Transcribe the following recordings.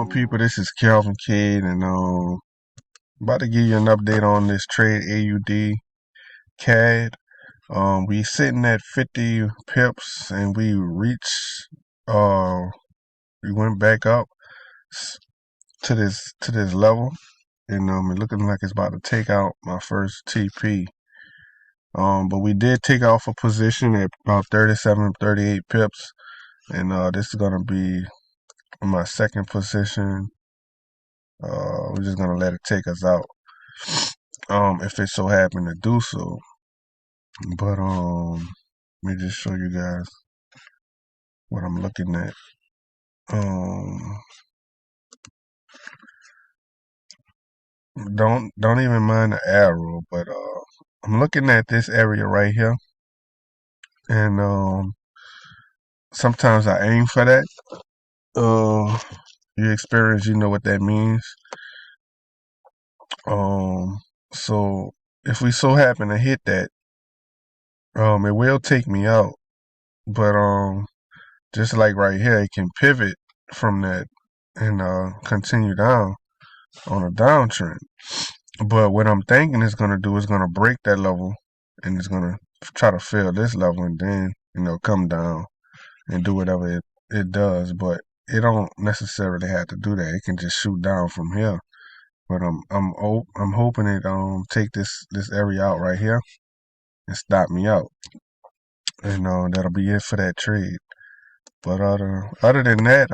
People, this is Calvin Cade, and about to give you an update on this trade AUD CAD. We sitting at 50 pips, and uh, we went back up to this level, and it looking like it's about to take out my first TP. But we did take off a position at about 37, 38 pips, and this is gonna be my second position. We're just gonna let it take us out, if it so happen to do so. But let me just show you guys what I'm looking at. Don't even mind the arrow, but I'm looking at this area right here, and sometimes I aim for that. You experience, you know what that means. So if we so happen to hit that, it will take me out. But just like right here, it can pivot from that and continue down on a downtrend. But what I'm thinking it's gonna do is gonna break that level, and it's gonna try to fill this level, and then come down and do whatever it does. But it don't necessarily have to do that. It can just shoot down from here. But I'm hoping it take this area out right here and stop me out, and that'll be it for that trade. But other than that,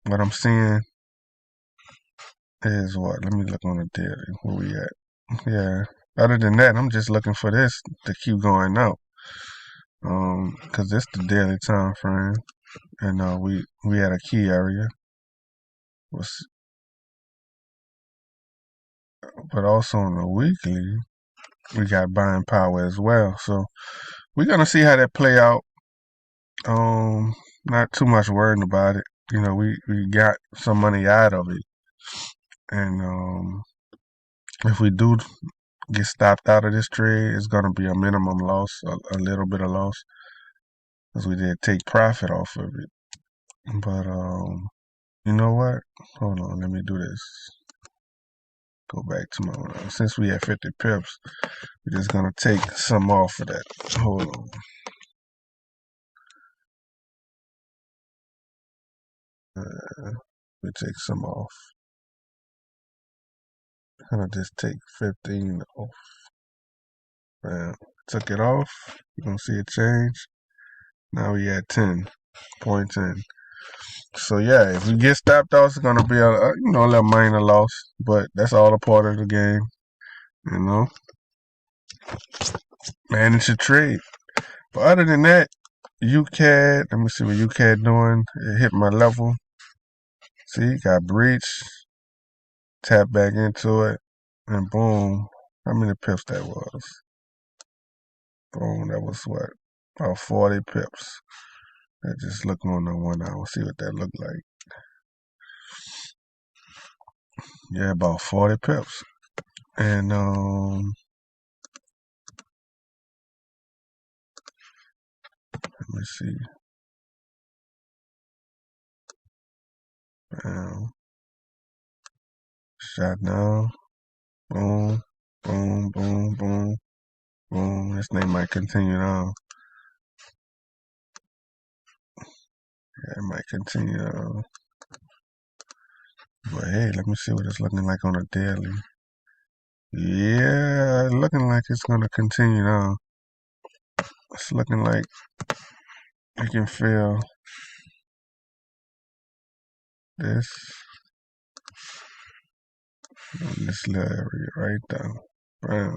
what I'm seeing is what? Let me look on the daily. Where we at? Yeah. Other than that, I'm just looking for this to keep going out. Cause it's the daily time frame, and we had a key area. But also on the weekly, we got buying power as well. So we're gonna see how that play out. Not too much worrying about it. We got some money out of it, and if we do get stopped out of this trade, it's gonna be a minimum loss, a little bit of loss, because we did take profit off of it. But you know what? Hold on, let me do this. Go back to my since we at 50 pips, we're just gonna take some off of that. Hold on. We take some off. Gonna just take 15 off. Took it off. You're gonna see it change. Now we at 10.10. So yeah, if we get stopped off, it's gonna be a little minor loss, but that's all a part of the game. Manage your trade. But other than that, UCAD. Let me see what UCAD doing. It hit my level. See, got breach. Tap back into it, and boom. How many pips that was? Boom. That was what? About 40 pips. Let's just look on the 1 hour. See what that looked like. Yeah, about 40 pips. And let me see. Shot down. Boom. Boom. Boom. Boom. Boom. This thing might continue on. Yeah, it might continue on. But hey, let me see what it's looking like on a daily. Yeah, looking like it's gonna continue on. It's looking like you can feel this little area right there. Bam.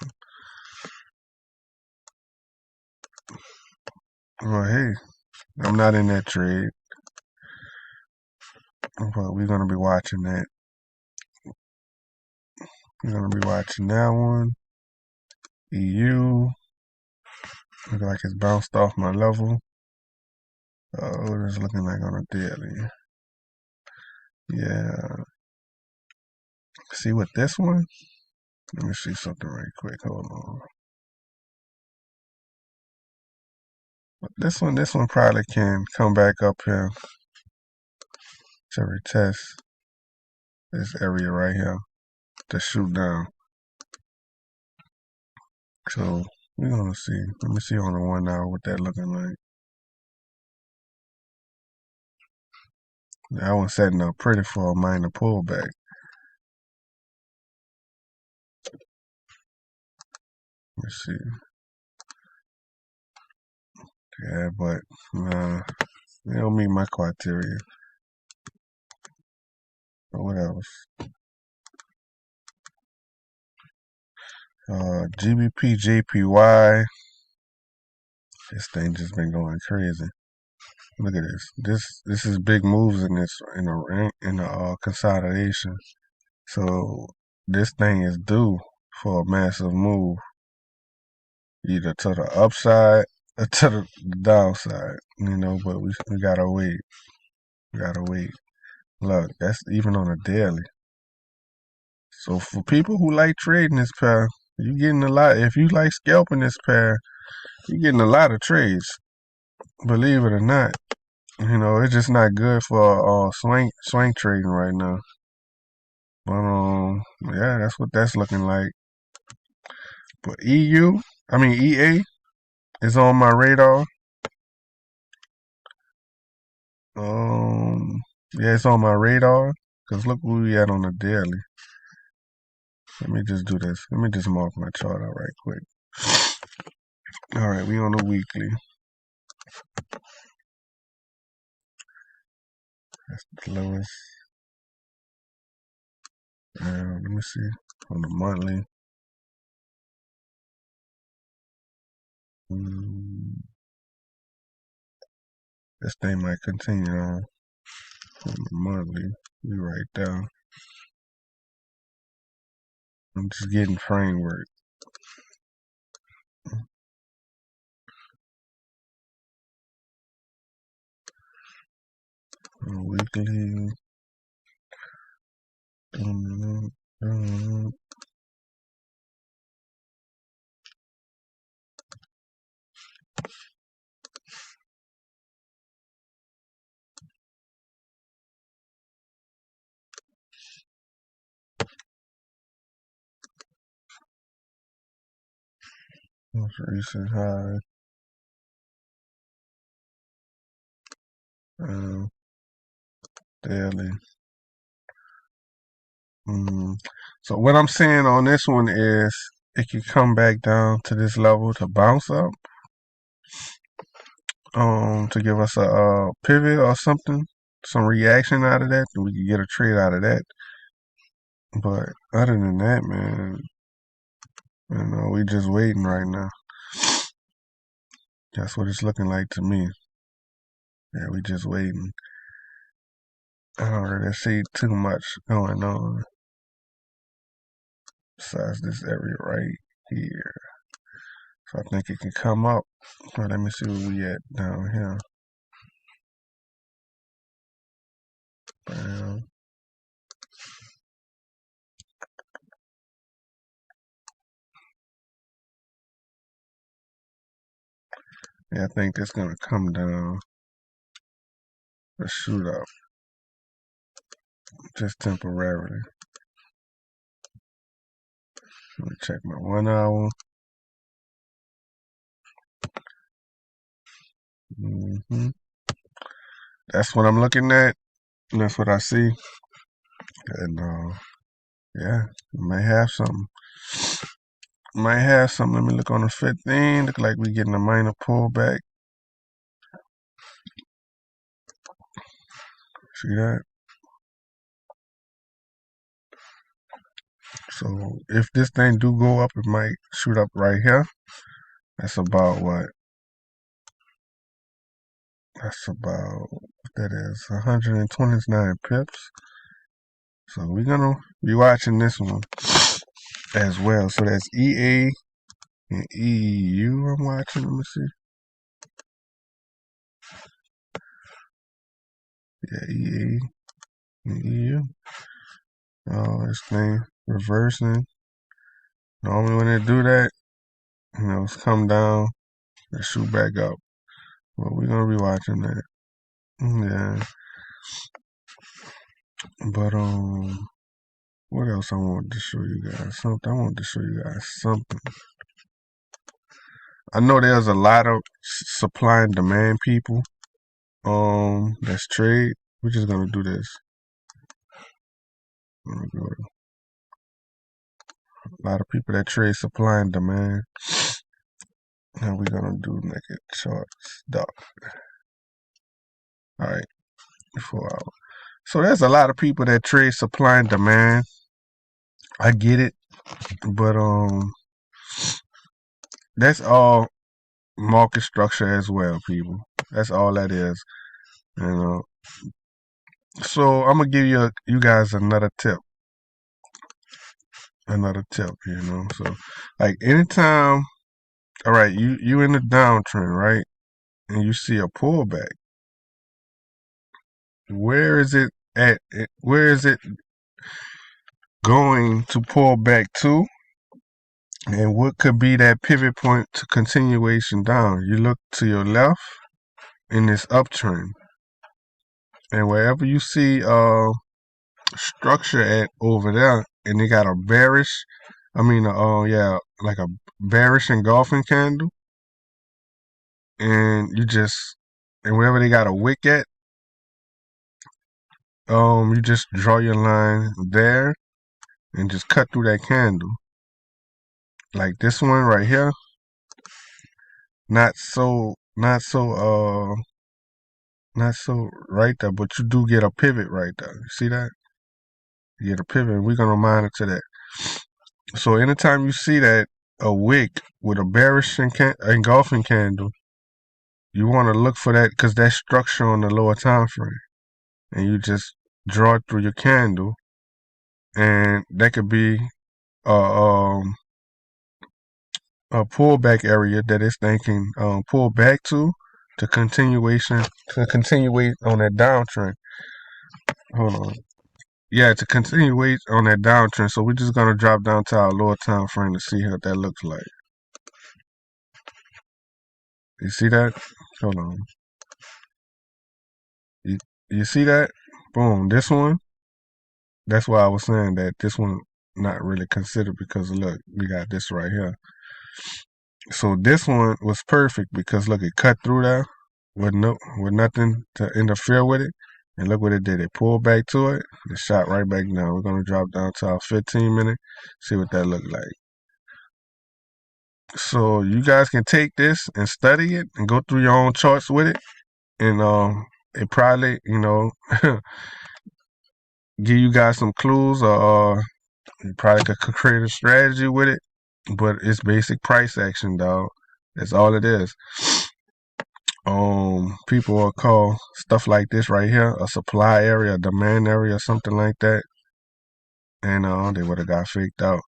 Well, hey, I'm not in that trade, but we're gonna be watching that. We're gonna be watching that one. EU. Look like it's bounced off my level. What is it looking like on a daily? Yeah. See what this one? Let me see something right quick. Hold on. But this one probably can come back up here to retest this area right here to shoot down. So we're gonna see. Let me see on the 1 hour what that looking like. That one's setting up pretty for a minor pullback. Let's see. Yeah, but they don't meet my criteria. But what else? GBP, JPY. This thing just been going crazy. Look at this. This is big moves in a consolidation. So this thing is due for a massive move, either to the upside or to the downside. But we gotta wait. We gotta wait. Look, that's even on a daily. So for people who like trading this pair, you're getting a lot. If you like scalping this pair, you're getting a lot of trades. Believe it or not, it's just not good for swing trading right now. But yeah, that's what that's looking like. But EA is on my radar. Yeah, it's on my radar. Cause look where we at on the daily. Let me just do this. Let me just mark my chart out right quick. All right, we on the weekly. That's the lowest. Let me see on the monthly. This thing might continue on the monthly. We right there. I'm just getting framework. Weekly. Most recent high. Daily. So what I'm saying on this one is it can come back down to this level to bounce up. To give us a pivot or something, some reaction out of that, and we can get a trade out of that. But other than that, man, we just waiting right now. That's what it's looking like to me. Yeah, we just waiting. I don't really see too much going on besides this area right here. So I think it can come up. Well, let me see where we at down here. Bam. Yeah, I think it's gonna come down or shoot up just temporarily. Let me check my 1 hour. That's what I'm looking at, and that's what I see. And yeah, might have something. Might have something. Let me look on the 15. Look like we getting a minor pullback. See that? So if this thing do go up, it might shoot up right here. That's about what? That's about what that is 129 pips. So we're gonna be watching this one as well. So that's EA and EU. I'm watching. Let me see. Yeah, EA and EU. Oh, this thing reversing. Normally when they do that, it's come down and shoot back up. Well, we're gonna be watching that. Yeah. But what else I wanted to show you guys? Something I wanted to show you guys something. I know there's a lot of supply and demand people that's trade. We're just gonna do this. A lot of people that trade supply and demand. And we're gonna do naked charts dark. Alright, 4 hours. So there's a lot of people that trade supply and demand. I get it, but that's all market structure as well, people. That's all that is. So I'm gonna give you guys another tip. So like anytime, all right, you in the downtrend, right? And you see a pullback. Where is it at? Where is it going to pull back to? And what could be that pivot point to continuation down? You look to your left in this uptrend. And wherever you see structure at over there, and they got a bearish, like a bearish engulfing candle, and wherever they got a wick at, you just draw your line there and just cut through that candle. Like this one right here, not so right there, but you do get a pivot right there. You see that? You get a pivot, and we're gonna monitor that. So anytime you see that a wick with a bearish engulfing candle, you want to look for that because that's structure on the lower time frame, and you just draw it through your candle, and that could be a pullback area that it's thinking pull back to continuate on that downtrend. Hold on. Yeah, to continue on that downtrend. So we're just gonna drop down to our lower time frame to see what that looks like. You see that? Hold on. You see that? Boom. This one. That's why I was saying that this one not really considered because look, we got this right here. So this one was perfect because look, it cut through there with nothing to interfere with it. And look what it did. It pulled back to it. It shot right back down. We're gonna drop down to our 15-minute. See what that looked like. So you guys can take this and study it and go through your own charts with it. And it probably, give you guys some clues or you probably could create a strategy with it. But it's basic price action, dog. That's all it is. People will call stuff like this right here a supply area, a demand area, something like that. And they would have got faked out.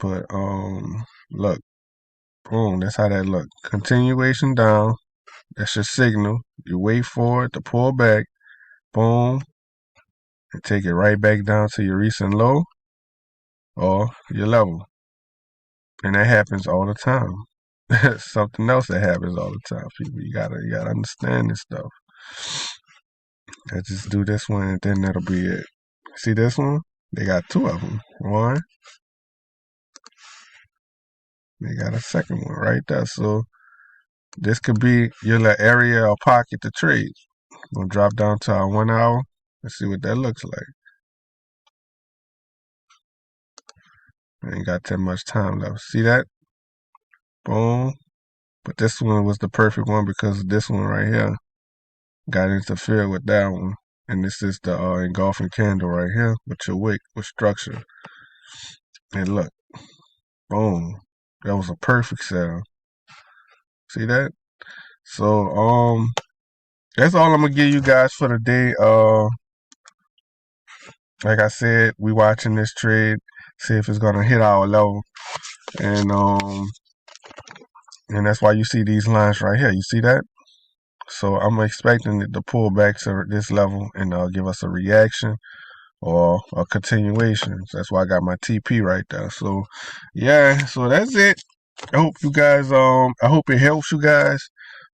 But look, boom, that's how that look. Continuation down. That's your signal. You wait for it to pull back. Boom. And take it right back down to your recent low or your level. And that happens all the time. Something else that happens all the time, people. You gotta understand this stuff. I just do this one and then that'll be it. See this one? They got two of them. One. They got a second one right there. So this could be your little area or pocket to trade. We'll drop down to our 1 hour. Let's see what that looks like. I ain't got that much time left. See that? Boom. But this one was the perfect one because this one right here got interfered with that one. And this is the engulfing candle right here with your wick with structure. And look. Boom. That was a perfect sell. See that? So that's all I'm gonna give you guys for the day. Like I said, we watching this trade, see if it's gonna hit our level. And that's why you see these lines right here. You see that? So I'm expecting it to pull back to this level and give us a reaction or a continuation. So that's why I got my TP right there. So yeah, so that's it. I hope you guys I hope it helps you guys.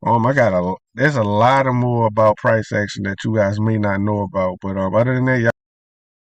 There's a lot of more about price action that you guys may not know about. But other than that, y'all